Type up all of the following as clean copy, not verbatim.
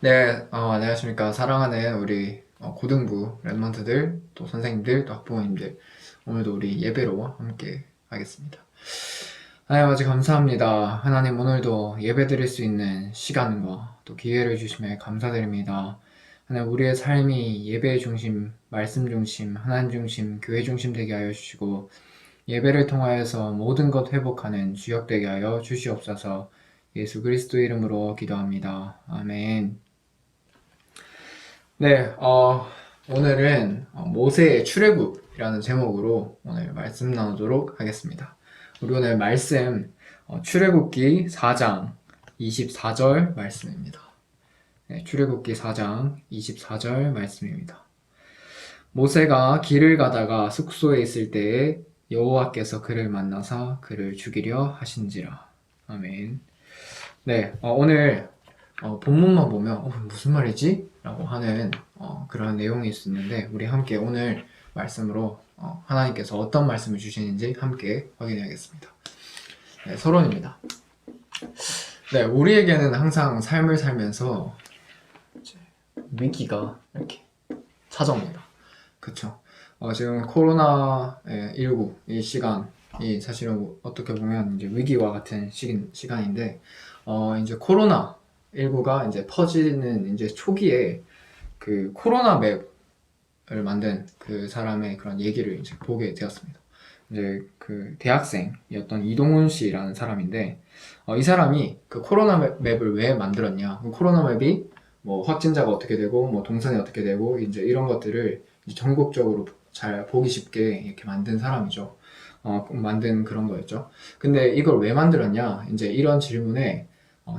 네, 안녕하십니까. 사랑하는 우리 고등부 랩런트들, 또 선생님들, 또 학부모님들. 오늘도 우리 예배로 함께 하겠습니다. 하나님 아버지 감사합니다. 하나님 오늘도 예배 드릴 수 있는 시간과 또 기회를 주심에 감사드립니다. 하나님 우리의 삶이 예배 중심, 말씀 중심, 하나님 중심, 교회 중심 되게 하여 주시고 예배를 통하여서 모든 것 회복하는 주역 되게 하여 주시옵소서. 예수 그리스도 이름으로 기도합니다. 아멘. 네, 오늘은 모세의 출애굽이라는 제목으로 오늘 말씀 나누도록 하겠습니다. 우리 오늘 말씀 출애굽기 4장 24절 말씀입니다. 네, 출애굽기 4장 24절 말씀입니다. 모세가 길을 가다가 숙소에 있을 때에 여호와께서 그를 만나사 그를 죽이려 하신지라. 아멘. 네, 오늘 본문만 보면 무슨 말이지? 라고 하는 그런 내용이 있었는데 우리 함께 오늘 말씀으로 하나님께서 어떤 말씀을 주시는지 함께 확인해야겠습니다. 네, 서론입니다. 네, 우리에게는 항상 삶을 살면서 위기가 이렇게 찾아옵니다. 그쵸? 지금 코로나19 이 시간이 사실은 어떻게 보면 이제 위기와 같은 시간인데 이제 코로나19가 이제 퍼지는 이제 초기에 그 코로나 맵을 만든 그 사람의 그런 얘기를 이제 보게 되었습니다. 이제 그 대학생이었던 이동훈 씨라는 사람인데 이 사람이 그 코로나 맵을 왜 만들었냐? 그 코로나 맵이 뭐 확진자가 어떻게 되고 뭐 동선이 어떻게 되고 이제 이런 것들을 이제 전국적으로 잘 보기 쉽게 이렇게 만든 사람이죠. 만든 그런 거였죠. 근데 이걸 왜 만들었냐? 이제 이런 질문에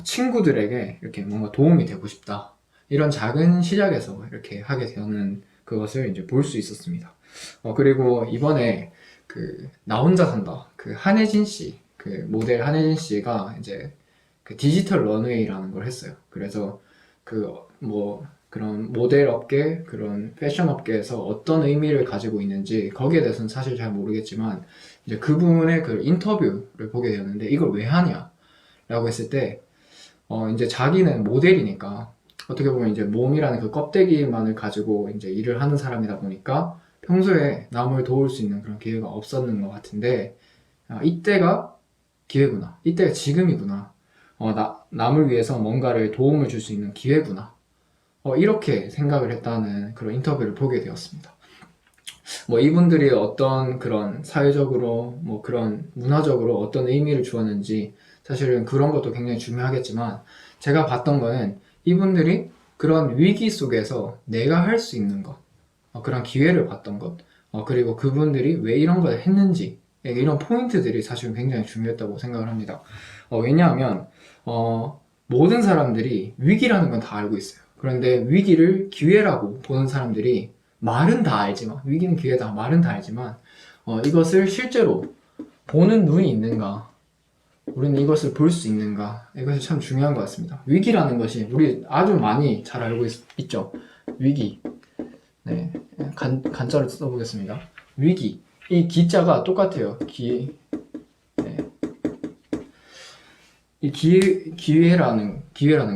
친구들에게 이렇게 뭔가 도움이 되고 싶다. 이런 작은 시작에서 이렇게 하게 되는 그것을 이제 볼 수 있었습니다. 그리고 이번에 그 나 혼자 산다. 그 한혜진 씨, 그 모델 한혜진 씨가 이제 그 디지털 런웨이라는 걸 했어요. 그래서 그 뭐 그런 모델 업계, 그런 패션 업계에서 어떤 의미를 가지고 있는지 거기에 대해서는 사실 잘 모르겠지만 이제 그분의 그 인터뷰를 보게 되었는데 이걸 왜 하냐? 라고 했을 때 이제 자기는 모델이니까 어떻게 보면 이제 몸이라는 그 껍데기만을 가지고 이제 일을 하는 사람이다 보니까 평소에 남을 도울 수 있는 그런 기회가 없었는 것 같은데 이때가 기회구나. 이때가 지금이구나. 남을 위해서 뭔가를 도움을 줄 수 있는 기회구나. 이렇게 생각을 했다는 그런 인터뷰를 보게 되었습니다. 뭐 이분들이 어떤 그런 사회적으로 뭐 그런 문화적으로 어떤 의미를 주었는지 사실은 그런 것도 굉장히 중요하겠지만 제가 봤던 거는 이분들이 그런 위기 속에서 내가 할 수 있는 것 그런 기회를 봤던 것 그리고 그분들이 왜 이런 걸 했는지 이런 포인트들이 사실은 굉장히 중요했다고 생각을 합니다. 왜냐하면 모든 사람들이 위기라는 건 다 알고 있어요. 그런데 위기를 기회라고 보는 사람들이 말은 다 알지만 위기는 기회다 말은 다 알지만 이것을 실제로 보는 눈이 있는가 우리는 이것을 볼 수 있는가? 이것이 참 중요한 것 같습니다. 위기라는 것이 우리 아주 많이 잘 알고 있죠. 위기. 네, 간자로 써보겠습니다. 위기. 이 기자가 똑같아요. 네. 이 기회라는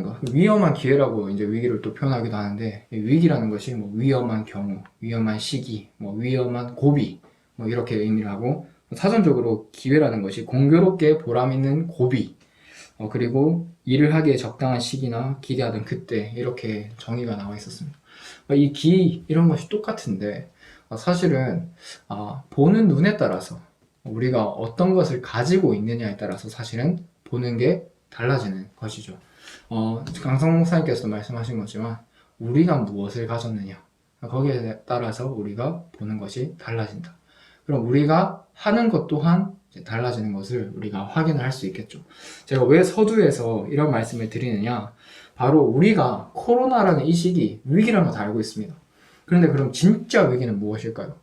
거. 위험한 기회라고 이제 위기를 또 표현하기도 하는데, 이 위기라는 것이 뭐 위험한 경우, 위험한 시기, 뭐 위험한 고비, 뭐 이렇게 의미를 하고, 사전적으로 기회라는 것이 공교롭게 보람 있는 고비, 그리고 일을 하기에 적당한 시기나 기대하던 그때, 이렇게 정의가 나와 있었습니다. 이런 것이 똑같은데, 사실은, 보는 눈에 따라서, 우리가 어떤 것을 가지고 있느냐에 따라서 사실은 보는 게 달라지는 것이죠. 강성 목사님께서도 말씀하신 거지만, 우리가 무엇을 가졌느냐, 거기에 따라서 우리가 보는 것이 달라진다. 그럼 우리가 하는 것 또한 달라지는 것을 우리가 확인을 할 수 있겠죠. 제가 왜 서두에서 이런 말씀을 드리느냐, 바로 우리가 코로나라는 이 시기 위기라는 거 다 알고 있습니다. 그런데 그럼 진짜 위기는 무엇일까요?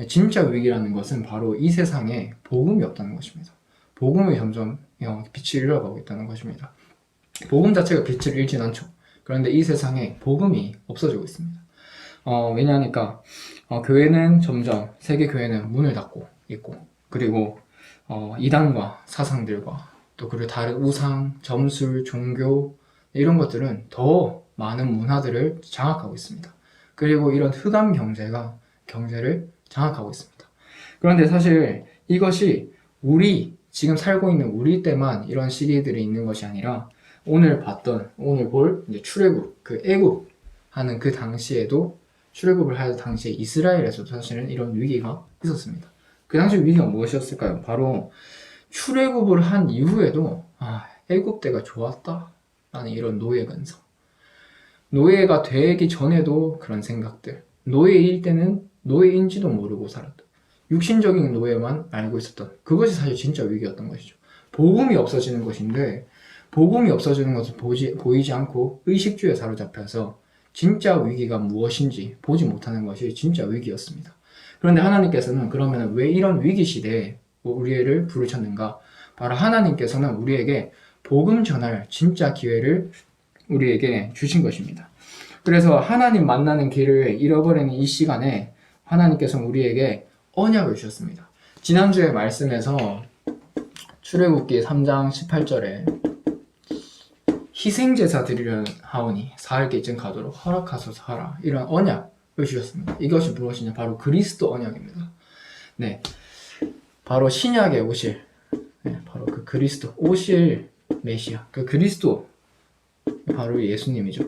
진짜 위기라는 것은 바로 이 세상에 복음이 없다는 것입니다. 복음이 점점 빛을 잃어가고 있다는 것입니다. 복음 자체가 빛을 잃진 않죠. 그런데 이 세상에 복음이 없어지고 있습니다. 왜냐하니까 교회는 점점 세계 교회는 문을 닫고 있고, 그리고 이단과 사상들과 또 그리고 다른 우상, 점술, 종교 이런 것들은 더 많은 문화들을 장악하고 있습니다. 그리고 이런 흑암 경제가 경제를 장악하고 있습니다. 그런데 사실 이것이 지금 살고 있는 우리 때만 이런 시기들이 있는 것이 아니라 오늘 볼 이제 출애굽, 그 애굽 하는 그 당시에도 출애굽을 할 당시에 이스라엘에서도 사실은 이런 위기가 있었습니다. 그 당시 위기가 무엇이었을까요? 바로 출애굽을 한 이후에도 애굽 때가 좋았다 라는 이런 노예 근성, 노예가 되기 전에도 그런 생각들, 노예일 때는 노예인지도 모르고 살았던, 육신적인 노예만 알고 있었던, 그것이 사실 진짜 위기였던 것이죠. 복음이 없어지는 것인데, 복음이 없어지는 것을 보이지 않고 의식주에 사로잡혀서 진짜 위기가 무엇인지 보지 못하는 것이 진짜 위기였습니다. 그런데 하나님께서는 그러면 왜 이런 위기 시대에 우리를 부르셨는가? 바로 하나님께서는 우리에게 복음 전할 진짜 기회를 우리에게 주신 것입니다. 그래서 하나님 만나는 길을 잃어버리는 이 시간에 하나님께서는 우리에게 언약을 주셨습니다. 지난주에 말씀에서 출애굽기 3장 18절에 희생제사 드리려 하오니 사흘기쯤 가도록 허락하소서 하라, 이런 언약을 주셨습니다. 이것이 무엇이냐? 바로 그리스도 언약입니다. 네, 바로 신약에 오실, 바로 그 그리스도, 오실 메시아, 그 그리스도, 바로 예수님이죠.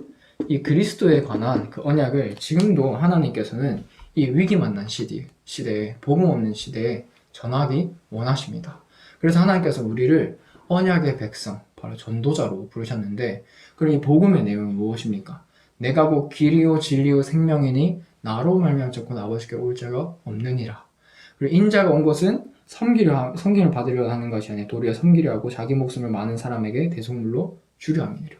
이 그리스도에 관한 그 언약을 지금도 하나님께서는 이 위기 만난 시대에, 복음 없는 시대에 전하기 원하십니다. 그래서 하나님께서 우리를 언약의 백성, 바로 전도자로 부르셨는데, 그럼 이 복음의 내용이 무엇입니까? 내가 곧 길이요 진리요 생명이니 나로 말미암아 곧 아버지께로 올 자가 없느니라. 그리고 인자가 온 것은 섬김을 받으려 하는 것이 아니라 도리어 섬기려 하고 자기 목숨을 많은 사람에게 대속물로 주려 함이라.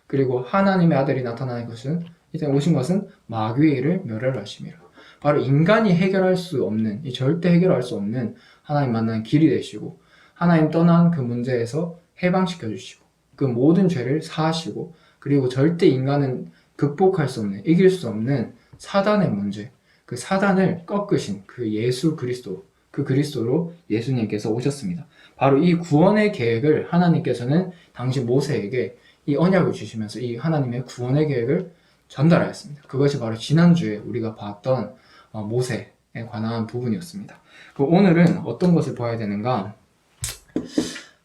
그리고 하나님의 아들이 나타나는 것은, 이때 오신 것은 마귀의 일을 멸하려 하심이라. 바로 인간이 해결할 수 없는, 절대 해결할 수 없는 하나님 만나는 길이 되시고, 하나님 떠난 그 문제에서 해방시켜 주시고, 그 모든 죄를 사하시고, 그리고 절대 인간은 극복할 수 없는, 이길 수 없는 사단의 문제, 그 사단을 꺾으신 그 예수 그리스도, 그 그리스도로 예수님께서 오셨습니다. 바로 이 구원의 계획을 하나님께서는 당시 모세에게 이 언약을 주시면서 이 하나님의 구원의 계획을 전달하였습니다. 그것이 바로 지난주에 우리가 봤던 모세에 관한 부분이었습니다. 오늘은 어떤 것을 봐야 되는가?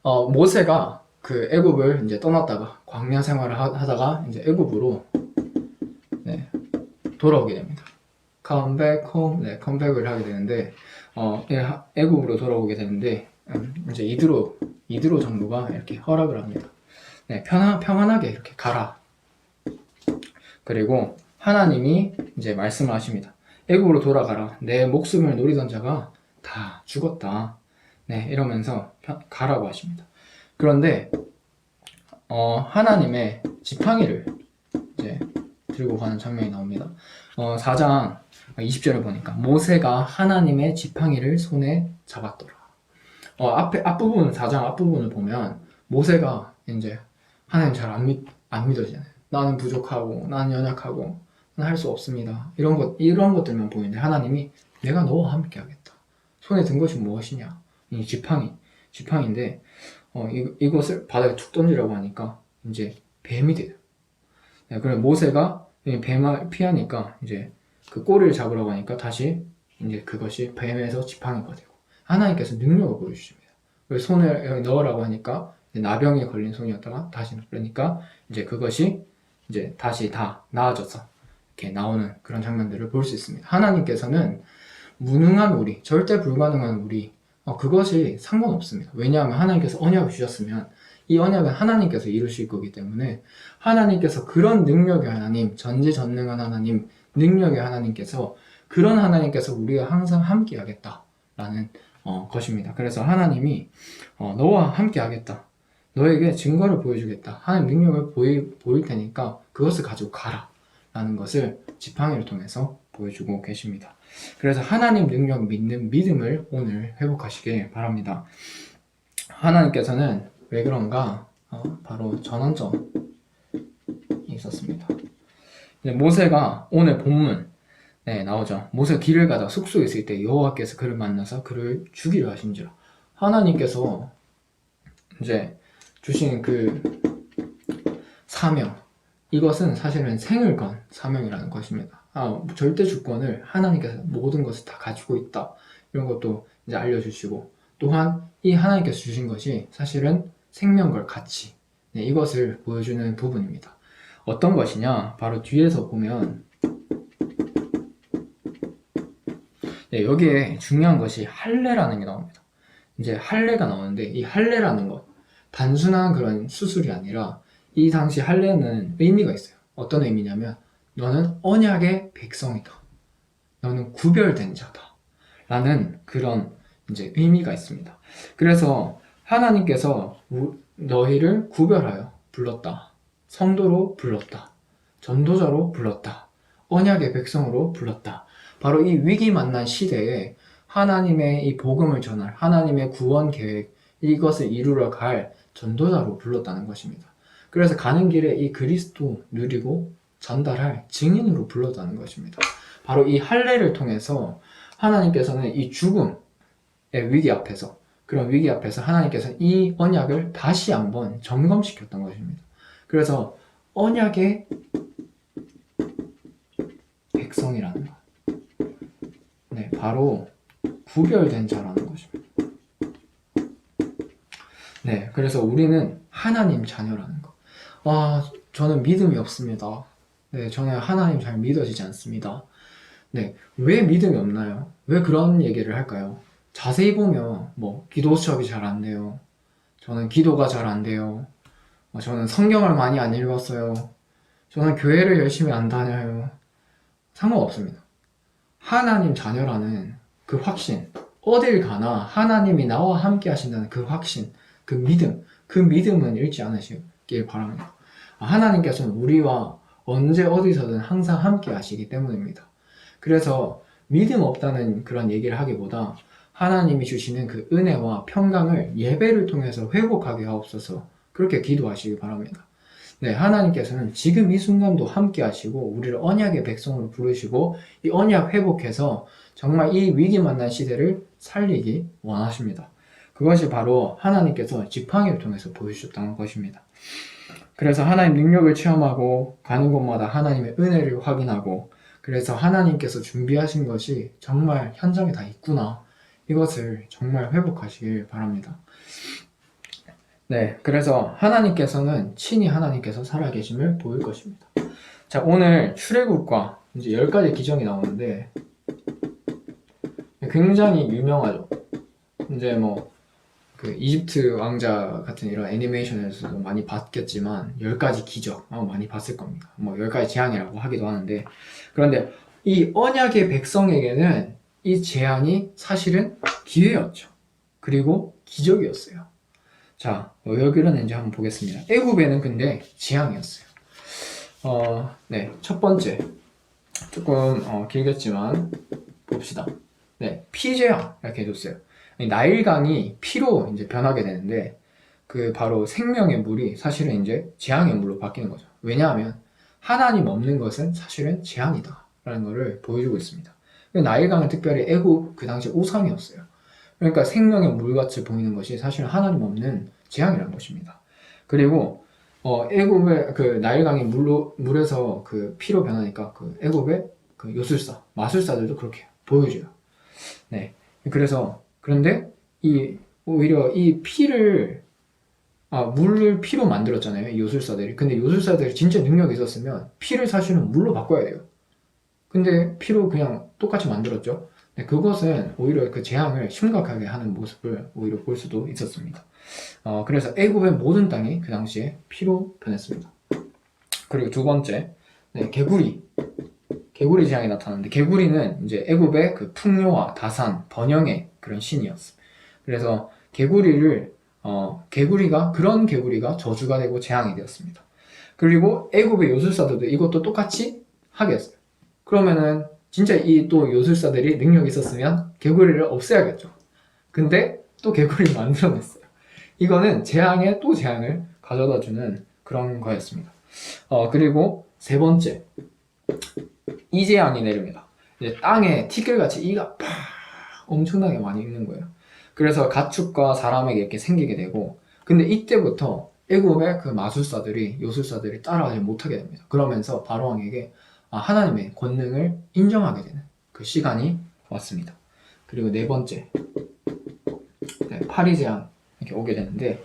모세가 그 애굽을 이제 떠났다가 광야 생활을 하다가 이제 애굽으로 돌아오게 됩니다. Come back home, 컴백을 하게 되는데, 애굽으로 돌아오게 되는데, 이제 이드로 정부가 이렇게 허락을 합니다. 평안하게 이렇게 가라. 그리고 하나님이 이제 말씀을 하십니다. 애굽으로 돌아가라. 내 목숨을 노리던 자가 다 죽었다. 이러면서 가라고 하십니다. 그런데 하나님의 지팡이를 이제 들고 가는 장면이 나옵니다. 4장 20절을 보니까 모세가 하나님의 지팡이를 손에 잡았더라. 앞부분, 4장 앞부분을 보면 모세가 이제 하나님 잘 안 믿어지잖아요. 나는 부족하고, 나는 연약하고, 나는 할 수 없습니다. 이런 것들만 보이는데 하나님이 내가 너와 함께 하겠다. 손에 든 것이 무엇이냐? 이 지팡인데, 이것을 바닥에 툭 던지라고 하니까 이제 뱀이 돼요. 네, 그래 모세가 뱀을 피하니까 이제 그 꼬리를 잡으라고 하니까 다시 이제 그것이 뱀에서 지팡이가 되고 하나님께서 능력을 보여주십니다. 그래서 손을 여기 넣으라고 하니까 나병에 걸린 손이었다가 다시 그러니까 이제 그것이 이제 다시 다 나아져서 이렇게 나오는 그런 장면들을 볼 수 있습니다. 하나님께서는 무능한 우리, 절대 불가능한 우리 그것이 상관없습니다. 왜냐하면 하나님께서 언약을 주셨으면 이 언약은 하나님께서 이루실 거기 때문에 하나님께서 그런 능력의 하나님, 전지전능한 하나님, 능력의 하나님께서 그런 하나님께서 우리가 항상 함께 하겠다라는 것입니다. 그래서 하나님이 너와 함께 하겠다. 너에게 증거를 보여주겠다. 하나님 능력을 보일 테니까 그것을 가지고 가라. 라는 것을 지팡이를 통해서 보여주고 계십니다. 그래서 하나님 능력 믿는 믿음을 오늘 회복하시길 바랍니다. 하나님께서는 왜 그런가? 바로 전환점이 있었습니다. 모세가 오늘 본문 나오죠. 모세가 길을 가다 숙소에 있을 때 여호와께서 그를 만나서 그를 죽이려 하신지라. 하나님께서 이제 주신 그 사명, 이것은 사실은 생을 건 사명이라는 것입니다. 절대 주권을 하나님께서 모든 것을 다 가지고 있다. 이런 것도 이제 알려주시고, 또한 이 하나님께서 주신 것이 사실은 생명과 가치, 이것을 보여주는 부분입니다. 어떤 것이냐? 바로 뒤에서 보면 여기에 중요한 것이 할례라는 게 나옵니다. 이제 할례가 나오는데 이 할례라는 것, 단순한 그런 수술이 아니라 이 당시 할례는 의미가 있어요. 어떤 의미냐면 너는 언약의 백성이다. 너는 구별된 자다. 라는 그런 이제 의미가 있습니다. 그래서 하나님께서 너희를 구별하여 불렀다. 성도로 불렀다. 전도자로 불렀다. 언약의 백성으로 불렀다. 바로 이 위기 만난 시대에 하나님의 이 복음을 전할 하나님의 구원 계획 이것을 이루러 갈 전도자로 불렀다는 것입니다. 그래서 가는 길에 이 그리스도 누리고 전달할 증인으로 불렀다는 것입니다. 바로 이 할례를 통해서 하나님께서는 이 죽음의 위기 앞에서 그런 위기 앞에서 하나님께서는 이 언약을 다시 한번 점검시켰던 것입니다. 그래서 언약의 백성이라는 것, 바로 구별된 자라는 것입니다. 그래서 우리는 하나님 자녀라는 것. 저는 믿음이 없습니다. 저는 하나님 잘 믿어지지 않습니다. 왜 믿음이 없나요? 왜 그런 얘기를 할까요? 자세히 보면 기도 수업이 잘 안 돼요. 저는 기도가 잘 안 돼요. 저는 성경을 많이 안 읽었어요. 저는 교회를 열심히 안 다녀요. 상관없습니다. 하나님 자녀라는 그 확신, 어딜 가나 하나님이 나와 함께 하신다는 그 확신, 그 믿음은 잃지 않으시길 바랍니다. 하나님께서는 우리와 언제 어디서든 항상 함께 하시기 때문입니다. 그래서 믿음 없다는 그런 얘기를 하기보다 하나님이 주시는 그 은혜와 평강을 예배를 통해서 회복하게 하옵소서, 그렇게 기도하시기 바랍니다. 하나님께서는 지금 이 순간도 함께 하시고 우리를 언약의 백성으로 부르시고 이 언약 회복해서 정말 이 위기 만난 시대를 살리기 원하십니다. 그것이 바로 하나님께서 지팡이를 통해서 보여주셨다는 것입니다. 그래서 하나님 능력을 체험하고 가는 곳마다 하나님의 은혜를 확인하고, 그래서 하나님께서 준비하신 것이 정말 현장에 다 있구나, 이것을 정말 회복하시길 바랍니다. 그래서 하나님께서는 친히 하나님께서 살아계심을 보일 것입니다. 자, 오늘 출애굽과 이제 10가지 기적이 나오는데 굉장히 유명하죠. 이제 그 이집트 왕자 같은 이런 애니메이션에서도 많이 봤겠지만 10가지 기적 많이 봤을 겁니다. 10가지 재앙이라고 하기도 하는데, 그런데 이 언약의 백성에게는 이 재앙이 사실은 기회였죠. 그리고 기적이었어요. 자, 여기는 이제 한번 보겠습니다. 애굽에는 근데 재앙이었어요. 첫 번째, 조금 길겠지만 봅시다. 피재앙 이렇게 해줬어요. 이 나일강이 피로 이제 변하게 되는데 그 바로 생명의 물이 사실은 이제 재앙의 물로 바뀌는 거죠. 왜냐하면 하나님 없는 것은 사실은 재앙이다 라는 것을 보여주고 있습니다. 나일강은 특별히 애굽 그 당시 우상이었어요. 그러니까 생명의 물같이 보이는 것이 사실은 하나님 없는 재앙이라는 것입니다. 그리고 애굽의 그 나일강이 물에서 그 피로 변하니까 그 애굽의 그 요술사, 마술사들도 그렇게 보여줘요. 네. 그런데 오히려 이 피를 물을 피로 만들었잖아요. 이 요술사들이. 근데 요술사들이 진짜 능력이 있었으면 피를 사실은 물로 바꿔야 돼요. 근데 피로 그냥 똑같이 만들었죠. 네, 그것은 오히려 그 재앙을 심각하게 하는 모습을 오히려 볼 수도 있었습니다. 그래서 애굽의 모든 땅이 그 당시에 피로 변했습니다. 그리고 두 번째, 네, 개구리 재앙이 나타났는데, 개구리는 이제 애굽의 그 풍요와 다산, 번영의 그런 신이었어요. 그래서 그런 개구리가 저주가 되고 재앙이 되었습니다. 그리고 애굽의 요술사들도 이것도 똑같이 하게 했어요. 그러면은 진짜 이 또 요술사들이 능력이 있었으면 개구리를 없애야겠죠. 근데 또 개구리를 만들어냈어요. 이거는 재앙에 또 재앙을 가져다 주는 그런 거였습니다. 그리고 세 번째, 이재앙이 내립니다. 이제 땅에 티끌같이 이가 팍 엄청나게 많이 있는 거예요. 그래서 가축과 사람에게 이렇게 생기게 되고, 근데 이때부터 애굽의 그 마술사들이, 요술사들이 따라가지 못하게 됩니다. 그러면서 바로왕에게 하나님의 권능을 인정하게 되는 그 시간이 왔습니다. 그리고 네 번째, 네, 파리재앙 이렇게 오게 되는데,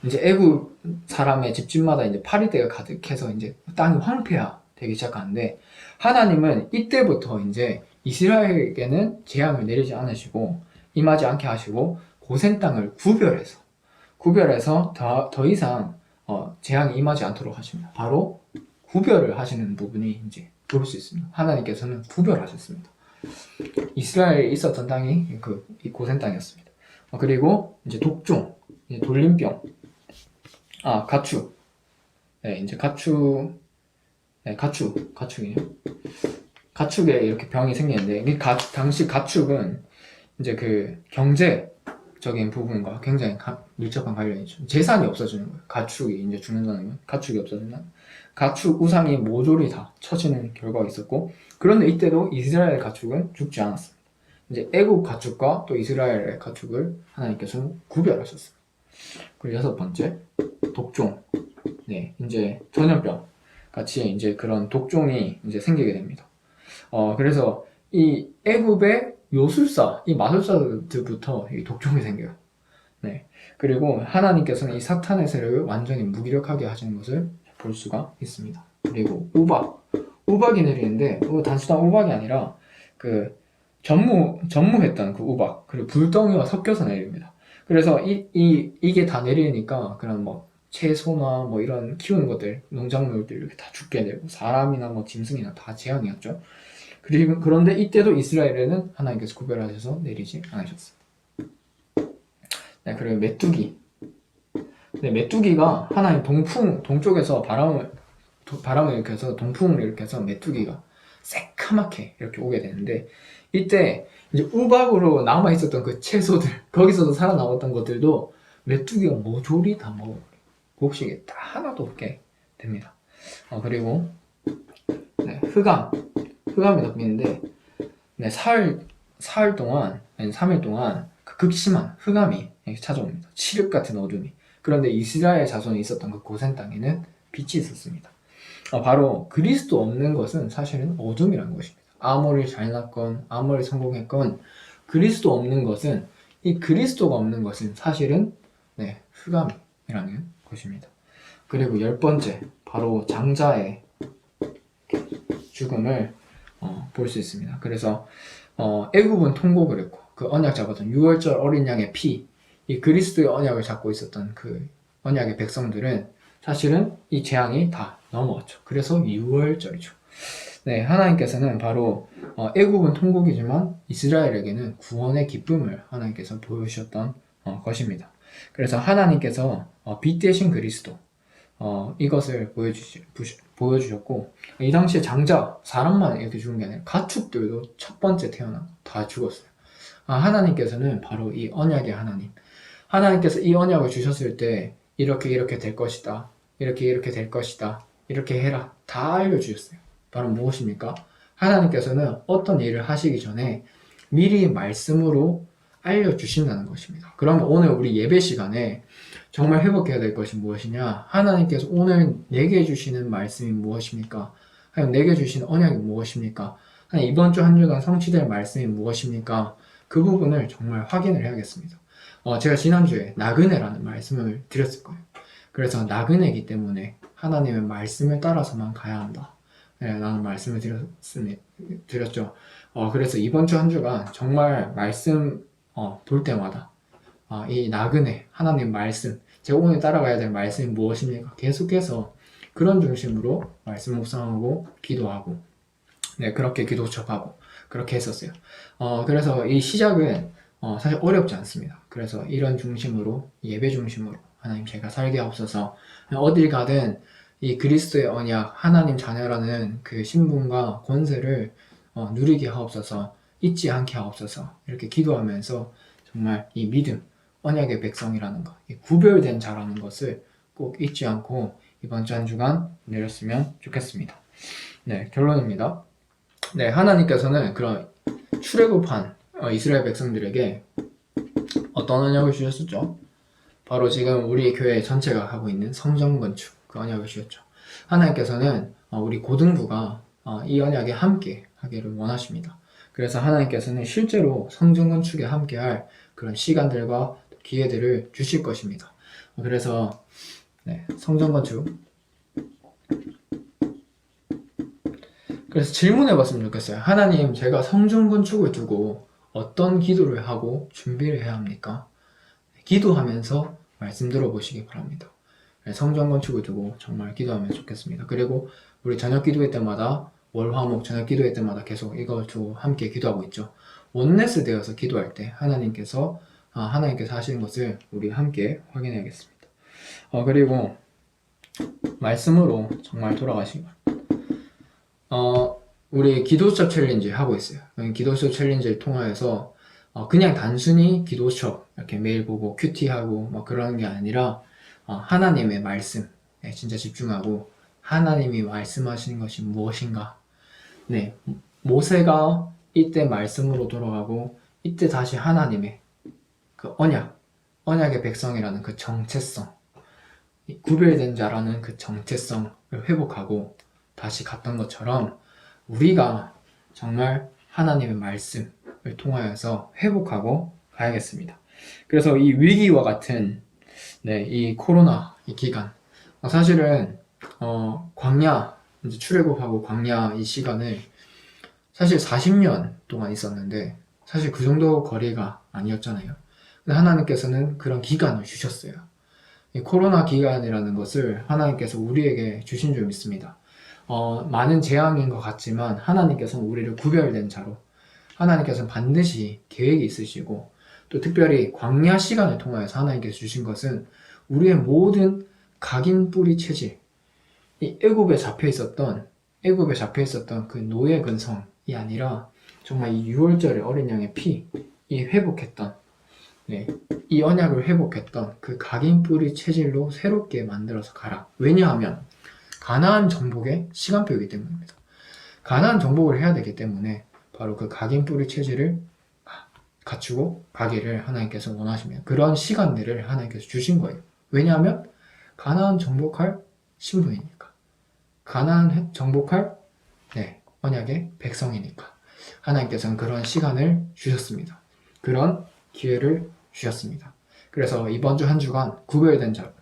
이제 애굽 사람의 집집마다 이제 파리떼가 가득해서 이제 땅이 황폐화되기 시작하는데, 하나님은 이때부터 이제 이스라엘에게는 재앙을 내리지 않으시고 임하지 않게 하시고 고센 땅을 구별해서 더 이상 재앙이 임하지 않도록 하십니다. 바로 구별을 하시는 부분이 이제 볼 수 있습니다. 하나님께서는 구별하셨습니다. 이스라엘에 있었던 땅이 이 고센 땅이었습니다. 그리고 이제 독종, 이제 돌림병, 가축, 네, 이제 가축이요. 가축에 이렇게 병이 생기는데, 당시 가축은 이제 그 경제적인 부분과 굉장히 밀접한 관련이 있죠. 재산이 없어지는 거예요. 가축이 이제 죽는다는 건, 가축이 없어지면 가축 우상이 모조리 다 처지는 결과가 있었고, 그런데 이때도 이스라엘 가축은 죽지 않았습니다. 이제 애국 가축과 또 이스라엘의 가축을 하나님께서는 구별하셨어요. 그리고 여섯 번째, 독종. 네, 이제 전염병 같이 이제 그런 독종이 이제 생기게 됩니다. 그래서 이 애굽의 요술사, 이 마술사들부터 이 독종이 생겨요. 네. 그리고 하나님께서는 이 사탄의 세력을 완전히 무기력하게 하시는 것을 볼 수가 있습니다. 그리고 우박이 내리는데, 단순한 우박이 아니라 그 전무했던 그 우박, 그리고 불덩이와 섞여서 내립니다. 그래서 이게 다 내리니까 그런 뭐 채소나 뭐 이런 키우는 것들, 농작물들 이렇게 다 죽게 되고, 사람이나 뭐 짐승이나 다 재앙이었죠. 그런데 이때도 이스라엘에는 하나님께서 구별하셔서 내리지 않으셨어요. 네, 그리고 메뚜기. 네, 메뚜기가 하나님 동쪽에서 바람을 일으켜서 동풍을 일으켜서 메뚜기가 새카맣게 이렇게 오게 되는데, 이때 이제 우박으로 남아 있었던 그 채소들, 거기서도 살아남았던 것들도 메뚜기가 모조리 다 먹어버려요. 곡식에 다 하나도 없게 됩니다. 그리고 네, 흑암이 덮이는데, 네, 사흘 동안, 아니 3일 동안 그 극심한 흑암이 찾아옵니다. 칠흑 같은 어둠이. 그런데 이스라엘 자손이 있었던 그 고센 땅에는 빛이 있었습니다. 바로 그리스도 없는 것은 사실은 어둠이라는 것입니다. 아무리 잘났건 아무리 성공했건 그리스도 없는 것은, 이 그리스도가 없는 것은 사실은 네, 흑암이라는 것입니다. 그리고 10번째, 바로 장자의 죽음을 볼 수 있습니다. 그래서 애굽은 통곡을 했고, 그 언약 잡았던 6월절 어린 양의 피, 이 그리스도의 언약을 잡고 있었던 그 언약의 백성들은 사실은 이 재앙이 다 넘어왔죠. 그래서 6월절이죠. 네, 하나님께서는 바로 애굽은 통곡이지만 이스라엘에게는 구원의 기쁨을 하나님께서 보여주셨던 것입니다. 그래서 하나님께서 빛 대신 그리스도, 이것을 보여주셨고, 이 당시에 장자, 사람만 이렇게 죽은 게 아니라 가축들도 첫 번째 태어나고 다 죽었어요. 하나님께서는 바로 이 언약의 하나님. 하나님께서 이 언약을 주셨을 때 이렇게 이렇게 될 것이다. 이렇게 이렇게 될 것이다. 이렇게 해라. 다 알려주셨어요. 바로 무엇입니까? 하나님께서는 어떤 일을 하시기 전에 미리 말씀으로 알려주신다는 것입니다. 그러면 오늘 우리 예배 시간에 정말 회복해야 될 것이 무엇이냐? 하나님께서 오늘 내게 주시는 말씀이 무엇입니까? 하나님 내게 주시는 언약이 무엇입니까? 하나님 이번 주 한 주간 성취될 말씀이 무엇입니까? 그 부분을 정말 확인을 해야겠습니다. 제가 지난주에 나그네라는 말씀을 드렸을 거예요. 그래서 나그네이기 때문에 하나님의 말씀을 따라서만 가야 한다. 네, 라는 말씀을 드렸죠. 그래서 이번 주 한 주간 정말 말씀 볼 때마다 이 나그네 하나님 말씀 제가 오늘 따라가야 될 말씀이 무엇입니까? 계속해서 그런 중심으로 말씀 묵상하고 기도하고 네 그렇게 기도 접하고 그렇게 했었어요. 그래서 이 시작은 사실 어렵지 않습니다. 그래서 이런 중심으로 예배 중심으로 하나님 제가 살게 하옵소서. 어딜 가든 이 그리스도의 언약 하나님 자녀라는 그 신분과 권세를 누리게 하옵소서. 잊지 않게 하옵소서. 이렇게 기도하면서 정말 이 믿음 언약의 백성이라는 것, 이 구별된 자라는 것을 꼭 잊지 않고 이번 주 한 주간 내렸으면 좋겠습니다. 네, 결론입니다. 네, 하나님께서는 그런 출애굽한 이스라엘 백성들에게 어떤 언약을 주셨었죠? 바로 지금 우리 교회 전체가 하고 있는 성전 건축 그 언약을 주셨죠. 하나님께서는 우리 고등부가 이 언약에 함께 하기를 원하십니다. 그래서 하나님께서는 실제로 성전 건축에 함께할 그런 시간들과 기회들을 주실 것입니다. 그래서 네, 성전 건축 그래서 질문해 봤으면 좋겠어요. 하나님, 제가 성전 건축을 두고 어떤 기도를 하고 준비를 해야 합니까? 기도하면서 말씀 들어보시기 바랍니다. 성전 건축을 두고 정말 기도하면 좋겠습니다. 그리고 우리 저녁 기도회 때마다 월화목 저녁 기도회 때마다 계속 이걸 두고 함께 기도하고 있죠. 원네스 되어서 기도할 때 하나님께서 하시는 것을 우리 함께 확인해야겠습니다. 그리고 말씀으로 정말 돌아가시기 바랍니다. 우리 기도 수첩 챌린지 하고 있어요. 기도 수첩 챌린지를 통하여서 그냥 단순히 기도 수첩 이렇게 매일 보고 큐티하고 뭐 그러는 게 아니라 하나님의 말씀에 진짜 집중하고 하나님이 말씀하시는 것이 무엇인가. 네, 모세가 이때 말씀으로 돌아가고 이때 다시 하나님의 그 언약의 백성이라는 그 정체성, 구별된 자라는 그 정체성을 회복하고 다시 갔던 것처럼 우리가 정말 하나님의 말씀을 통하여서 회복하고 가야겠습니다. 그래서 이 위기와 같은 이 코로나 이 기간 사실은 광야 이제 출애굽하고 광야 이 시간을 사실 40년 동안 있었는데 사실 그 정도 거리가 아니었잖아요. 근데 하나님께서는 그런 기간을 주셨어요. 이 코로나 기간이라는 것을 하나님께서 우리에게 주신 줄 믿습니다. 많은 재앙인 것 같지만 하나님께서는 우리를 구별된 자로 하나님께서는 반드시 계획이 있으시고 또 특별히 광야 시간을 통하여서 하나님께서 주신 것은 우리의 모든 각인 뿌리 체질 이 애굽에 잡혀 있었던 그 노예 근성이 아니라 정말 이 6월절의 어린 양의 피 이 회복했던 이 언약을 회복했던 그 각인 뿌리 체질로 새롭게 만들어서 가라. 왜냐하면 가나안 정복의 시간표이기 때문입니다. 가나안 정복을 해야 되기 때문에 바로 그 각인 뿌리 체질을 갖추고 가기를 하나님께서 원하시면 그런 시간들을 하나님께서 주신 거예요. 왜냐하면 가나안 정복할 신분이니까. 가나안 정복할 언약의 백성이니까. 하나님께서는 그런 시간을 주셨습니다. 그런 기회를 주셨습니다. 그래서 이번 주 한 주간 구별된 자,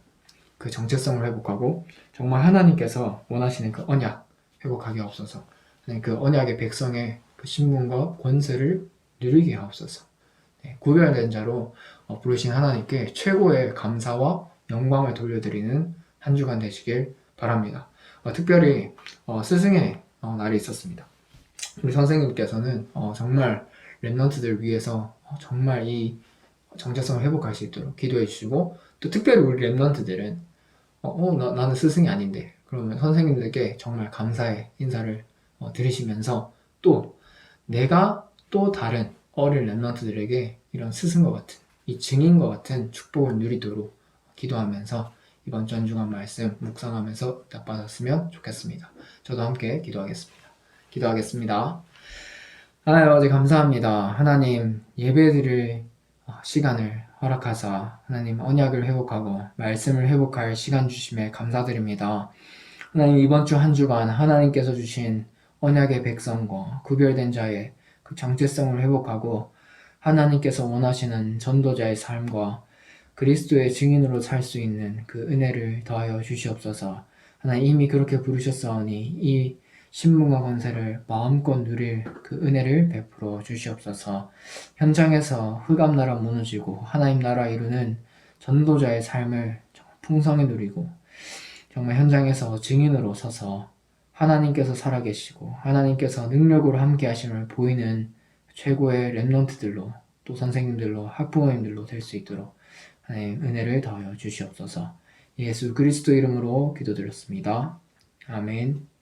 그 정체성을 회복하고 정말 하나님께서 원하시는 그 언약 회복하게 하옵소서. 그 언약의 백성의 그 신분과 권세를 누리게 하옵소서. 구별된 자로 부르신 하나님께 최고의 감사와 영광을 돌려드리는 한 주간 되시길 바랍니다. 특별히 스승의 날이 있었습니다. 우리 선생님께서는 정말 랩런트들 위해서 정말 이 정체성을 회복할 수 있도록 기도해 주시고 또 특별히 우리 랩런트들은 나는 스승이 아닌데 그러면 선생님들께 정말 감사의 인사를 드리시면서 또 내가 또 다른 어린 랩런트들에게 이런 스승과 같은, 이 증인과 같은 축복을 누리도록 기도하면서 이번 주 한 주간 말씀 묵상하면서 응답받았으면 좋겠습니다. 저도 함께 기도하겠습니다. 하나님 아버지 감사합니다. 하나님 예배드릴 시간을 허락하사 하나님 언약을 회복하고 말씀을 회복할 시간 주심에 감사드립니다. 하나님 이번 주 한 주간 하나님께서 주신 언약의 백성과 구별된 자의 그 정체성을 회복하고 하나님께서 원하시는 전도자의 삶과 그리스도의 증인으로 살 수 있는 그 은혜를 더하여 주시옵소서. 하나님 이미 그렇게 부르셨사오니 이 신분과 권세를 마음껏 누릴 그 은혜를 베풀어 주시옵소서. 현장에서 흑암나라 무너지고 하나님 나라 이루는 전도자의 삶을 풍성히 누리고 정말 현장에서 증인으로 서서 하나님께서 살아계시고 하나님께서 능력으로 함께 하심을 보이는 최고의 랩런트들로 또 선생님들로 학부모님들로 될 수 있도록 하나님 은혜를 더하여 주시옵소서. 예수 그리스도 이름으로 기도드렸습니다. 아멘.